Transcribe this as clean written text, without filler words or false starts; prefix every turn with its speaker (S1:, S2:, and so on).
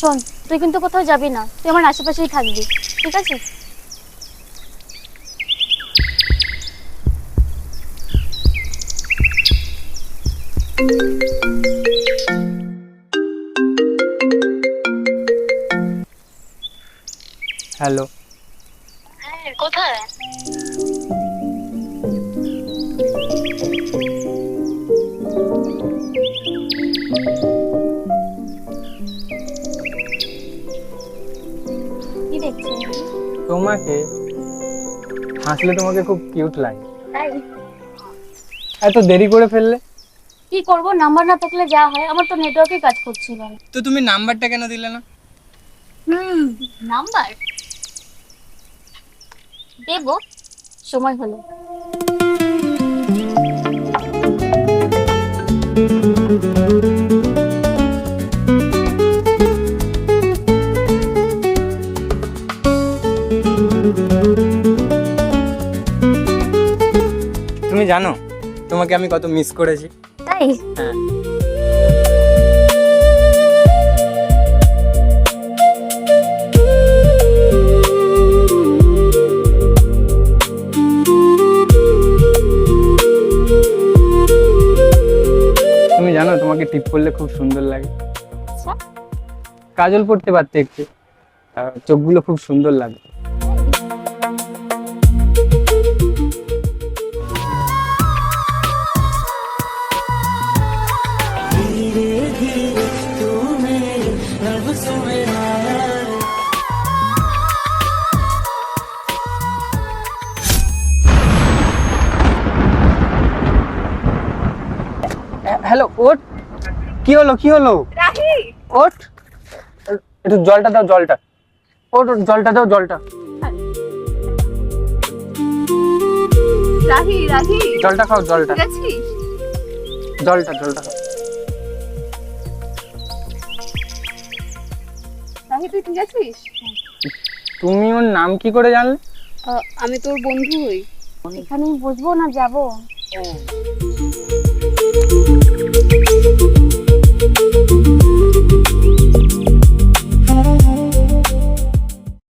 S1: শোন, তুই কিন্তু কোথাও যাবি না, তুই আমার আশেপাশেই থাকবি, ঠিক আছে?
S2: হ্যালো।
S1: হ্যাঁ, কোথায়? কি দেখছিস?
S2: তোমাকে হাসলে তোমাকে খুব কিউট লাগে।
S1: তাই?
S2: এত দেরি করে ফেললে?
S1: কি করব, নাম্বার না থাকলে যা হয়, আমার তো নেটওয়ার্কে কাজ করছিল না।
S2: তো তুমি নাম্বারটা কেন দিলে না?
S1: নাম্বার দেবো, সময় হলো।
S2: তুমি জানো তোমাকে আমি কত মিস করেছি।
S1: তাই?
S2: হ্যাঁ। তুমি জানো তোমাকে টিপ করলে খুব সুন্দর লাগে।
S1: আচ্ছা।
S2: কাজল পড়তে পারতে একটু, চোখগুলো খুব সুন্দর লাগে। হ্যালো, ওঠ। কি হলো কি হলো?
S1: রাহি,
S2: ওঠ, একটু জলটা দাও, জলটা। ওঠ ওঠ, জলটা দাও, জলটা।
S1: রাহি, রাহি,
S2: জলটা খাও, জলটা,
S1: ঠিক আছিস?
S2: জলটা, জলটা খাও।
S1: রাহি, তুই ঠিক আছিস?
S2: তুমি ওর নাম কি করে জানলে?
S1: আমি তোর বন্ধু হই। এখানেই বসবো না যাবো?